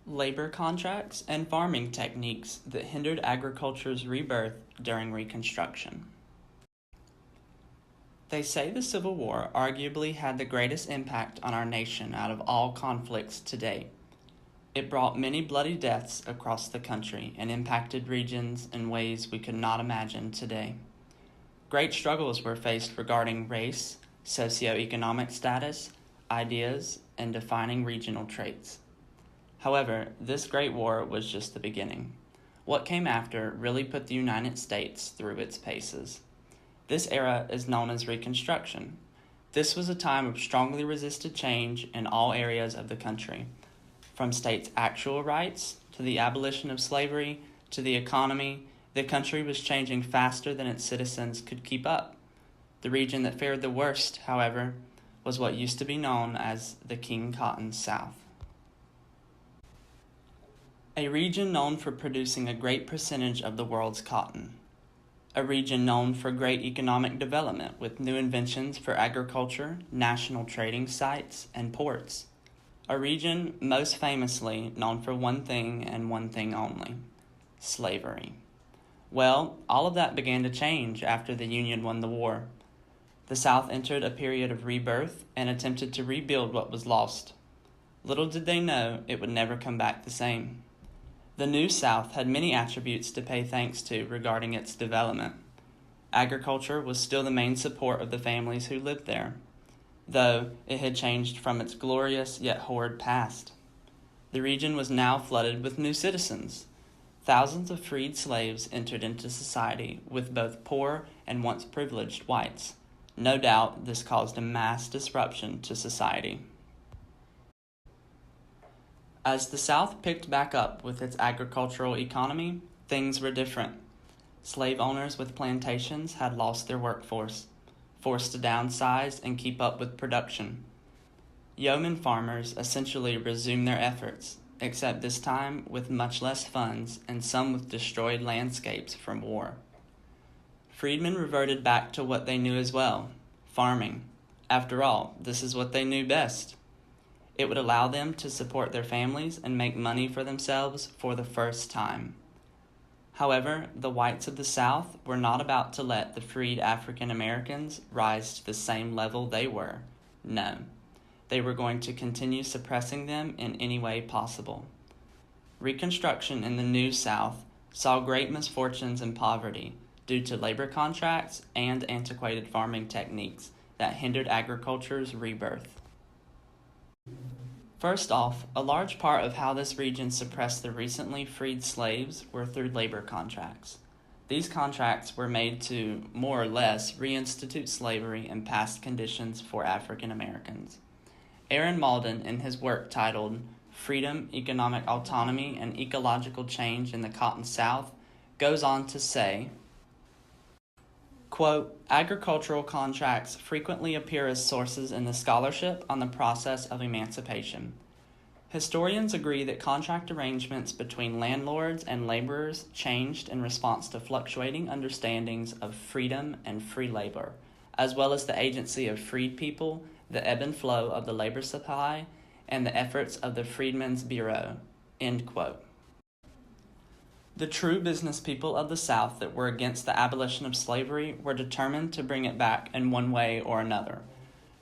labor contracts, and farming techniques that hindered agriculture's rebirth during Reconstruction. They say the Civil War arguably had the greatest impact on our nation out of all conflicts to date. It brought many bloody deaths across the country and impacted regions in ways we could not imagine today. Great struggles were faced regarding race, socioeconomic status, ideas, and defining regional traits. However, this Great War was just the beginning. What came after really put the United States through its paces. This era is known as Reconstruction. This was a time of strongly resisted change in all areas of the country, from states' actual rights to the abolition of slavery to the economy. The country was changing faster than its citizens could keep up. The region that fared the worst, however, was what used to be known as the King Cotton South. A region known for producing a great percentage of the world's cotton. A region known for great economic development with new inventions for agriculture, national trading sites, and ports. A region most famously known for one thing and one thing only: slavery. Well, all of that began to change after the Union won the war. The South entered a period of rebirth and attempted to rebuild what was lost. Little did they know it would never come back the same. The new South had many attributes to pay thanks to regarding its development. Agriculture was still the main support of the families who lived there, though it had changed from its glorious yet horrid past. The region was now flooded with new citizens. Thousands of freed slaves entered into society with both poor and once privileged whites. No doubt this caused a mass disruption to society. As the South picked back up with its agricultural economy, things were different. Slave owners with plantations had lost their workforce, forced to downsize and keep up with production. Yeoman farmers essentially resumed their efforts, except this time with much less funds and some with destroyed landscapes from war. Freedmen reverted back to what they knew as well: farming. After all, this is what they knew best. It would allow them to support their families and make money for themselves for the first time. However, the whites of the South were not about to let the freed African Americans rise to the same level they were. No, they were going to continue suppressing them in any way possible. Reconstruction in the New South saw great misfortunes and poverty due to labor contracts and antiquated farming techniques that hindered agriculture's rebirth. First off, a large part of how this region suppressed the recently freed slaves were through labor contracts. These contracts were made to, more or less, reinstitute slavery and past conditions for African Americans. Aaron Malden, in his work titled Freedom, Economic Autonomy, and Ecological Change in the Cotton South, goes on to say, quote, agricultural contracts frequently appear as sources in the scholarship on the process of emancipation. Historians agree that contract arrangements between landlords and laborers changed in response to fluctuating understandings of freedom and free labor, as well as the agency of freed people, the ebb and flow of the labor supply, and the efforts of the Freedmen's Bureau, end quote. The true business people of the South that were against the abolition of slavery were determined to bring it back in one way or another.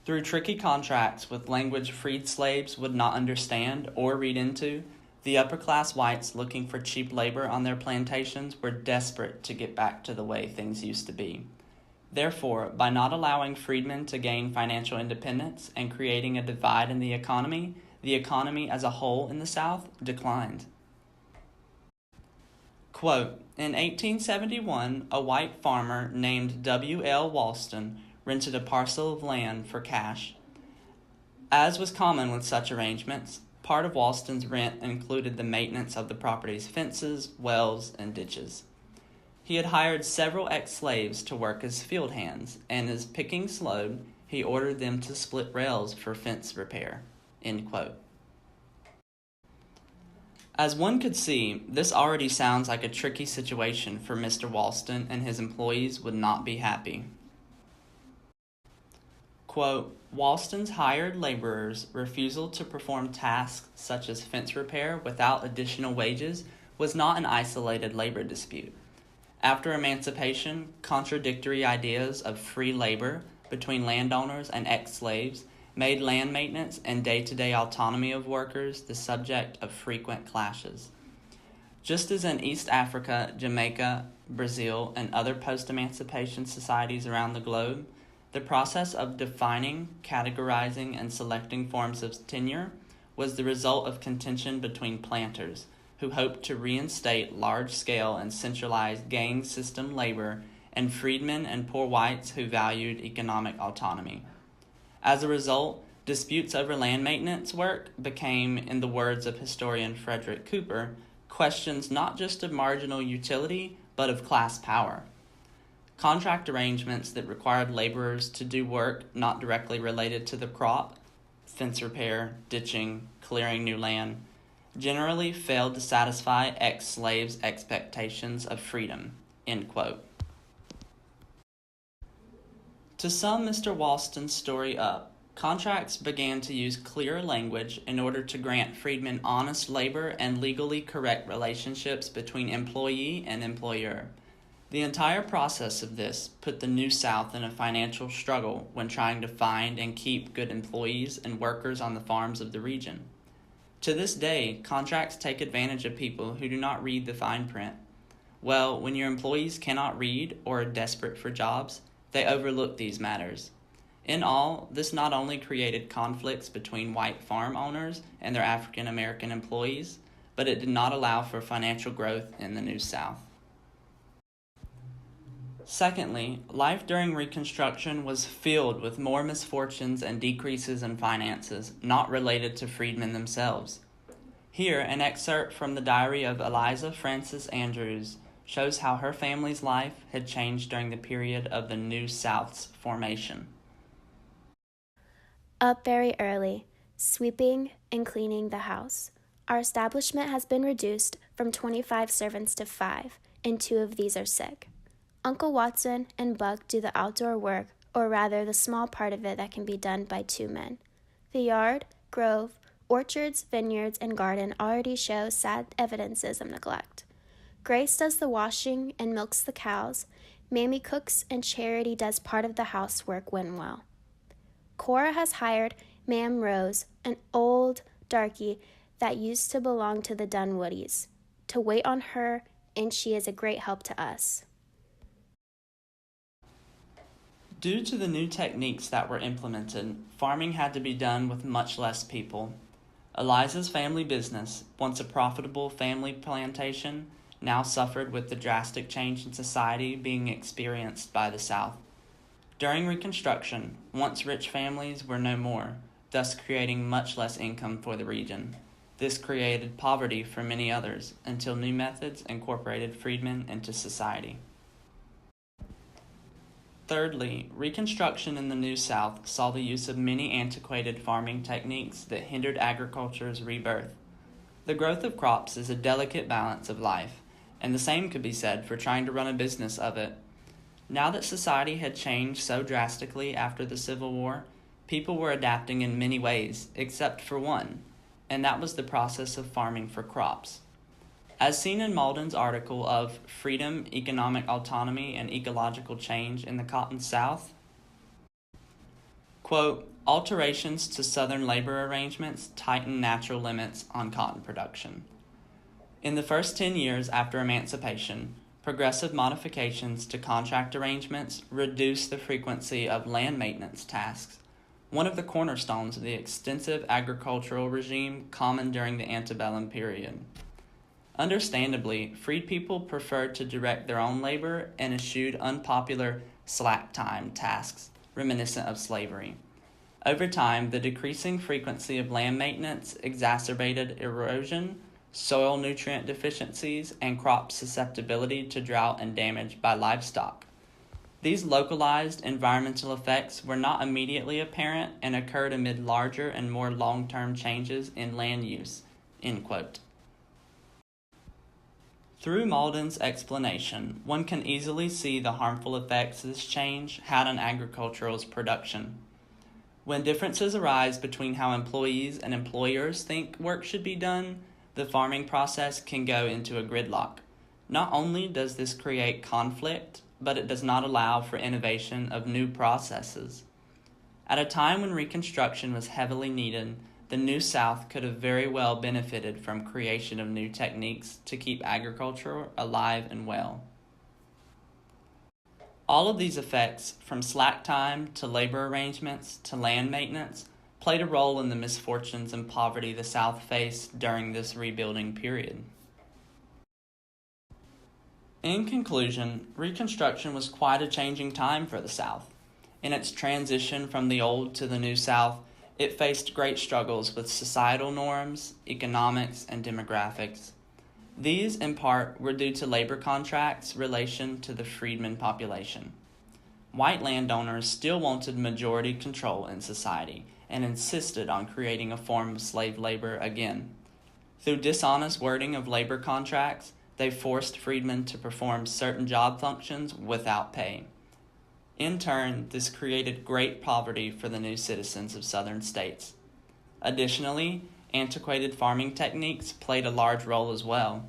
Through tricky contracts with language freed slaves would not understand or read into, the upper-class whites looking for cheap labor on their plantations were desperate to get back to the way things used to be. Therefore, by not allowing freedmen to gain financial independence and creating a divide in the economy as a whole in the South declined. Quote, in 1871, a white farmer named W.L. Walston rented a parcel of land for cash. As was common with such arrangements, part of Walston's rent included the maintenance of the property's fences, wells, and ditches. He had hired several ex-slaves to work as field hands, and as picking slowed, he ordered them to split rails for fence repair, end quote. As one could see, this already sounds like a tricky situation for Mr. Walston, and his employees would not be happy. Quote, Walston's hired laborers' refusal to perform tasks such as fence repair without additional wages was not an isolated labor dispute. After emancipation, contradictory ideas of free labor between landowners and ex-slaves made land maintenance and day-to-day autonomy of workers the subject of frequent clashes. Just as in East Africa, Jamaica, Brazil, and other post-emancipation societies around the globe, the process of defining, categorizing, and selecting forms of tenure was the result of contention between planters, who hoped to reinstate large-scale and centralized gang system labor, and freedmen and poor whites who valued economic autonomy. As a result, disputes over land maintenance work became, in the words of historian Frederick Cooper, questions not just of marginal utility, but of class power. Contract arrangements that required laborers to do work not directly related to the crop, fence repair, ditching, clearing new land, generally failed to satisfy ex-slaves' expectations of freedom. End quote. To sum Mr. Walston's story up, contracts began to use clearer language in order to grant freedmen honest labor and legally correct relationships between employee and employer. The entire process of this put the New South in a financial struggle when trying to find and keep good employees and workers on the farms of the region. To this day, contracts take advantage of people who do not read the fine print. Well, when your employees cannot read or are desperate for jobs, they overlook these matters. In all, this not only created conflicts between white farm owners and their African American employees, but it did not allow for financial growth in the New South. Secondly, life during Reconstruction was filled with more misfortunes and decreases in finances not related to freedmen themselves. Here, an excerpt from the diary of Eliza Frances Andrews shows how her family's life had changed during the period of the New South's formation. Up very early, sweeping and cleaning the house. Our establishment has been reduced from 25 servants to 5, and 2 of these are sick. Uncle Watson and Buck do the outdoor work, or rather the small part of it that can be done by 2 men. The yard, grove, orchards, vineyards, and garden already show sad evidences of neglect. Grace does the washing and milks the cows. Mamie cooks, and Charity does part of the housework when well. Cora has hired Ma'am Rose, an old darky that used to belong to the Dunwoodies, to wait on her, and she is a great help to us. Due to the new techniques that were implemented, farming had to be done with much less people. Eliza's family business, once a profitable family plantation, now suffered with the drastic change in society being experienced by the South. During Reconstruction, once rich families were no more, thus creating much less income for the region. This created poverty for many others until new methods incorporated freedmen into society. Thirdly, Reconstruction in the New South saw the use of many antiquated farming techniques that hindered agriculture's rebirth. The growth of crops is a delicate balance of life, and the same could be said for trying to run a business of it. Now that society had changed so drastically after the Civil War, people were adapting in many ways, except for one, and that was the process of farming for crops. As seen in Malden's article of Freedom, Economic Autonomy, and Ecological Change in the Cotton South, quote, alterations to Southern labor arrangements tighten natural limits on cotton production. In the first 10 years after emancipation, progressive modifications to contract arrangements reduced the frequency of land maintenance tasks, one of the cornerstones of the extensive agricultural regime common during the antebellum period. Understandably, freed people preferred to direct their own labor and eschewed unpopular slack-time tasks reminiscent of slavery. Over time, the decreasing frequency of land maintenance exacerbated erosion, soil nutrient deficiencies, and crop susceptibility to drought and damage by livestock. These localized environmental effects were not immediately apparent and occurred amid larger and more long-term changes in land use. End quote. Through Malden's explanation, one can easily see the harmful effects this change had on agricultural production. When differences arise between how employees and employers think work should be done, the farming process can go into a gridlock. Not only does this create conflict, but it does not allow for innovation of new processes. At a time when Reconstruction was heavily needed, the New South could have very well benefited from creation of new techniques to keep agriculture alive and well. All of these effects, from slack time to labor arrangements to land maintenance, played a role in the misfortunes and poverty the South faced during this rebuilding period. In conclusion, Reconstruction was quite a changing time for the South. In its transition from the old to the New South, it faced great struggles with societal norms, economics, and demographics. These, in part, were due to labor contracts' relation to the freedmen population. White landowners still wanted majority control in society and insisted on creating a form of slave labor again. Through dishonest wording of labor contracts, they forced freedmen to perform certain job functions without pay. In turn, this created great poverty for the new citizens of southern states. Additionally, antiquated farming techniques played a large role as well.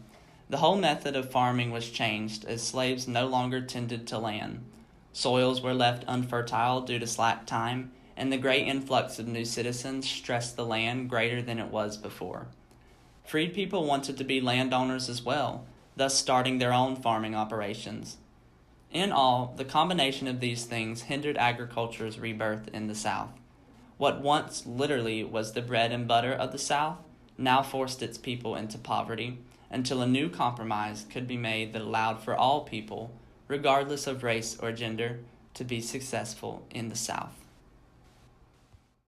The whole method of farming was changed as slaves no longer tended to land. Soils were left unfertile due to slack time, and the great influx of new citizens stressed the land greater than it was before. Freed people wanted to be landowners as well, thus starting their own farming operations. In all, the combination of these things hindered agriculture's rebirth in the South. What once literally was the bread and butter of the South now forced its people into poverty until a new compromise could be made that allowed for all people, regardless of race or gender, to be successful in the South.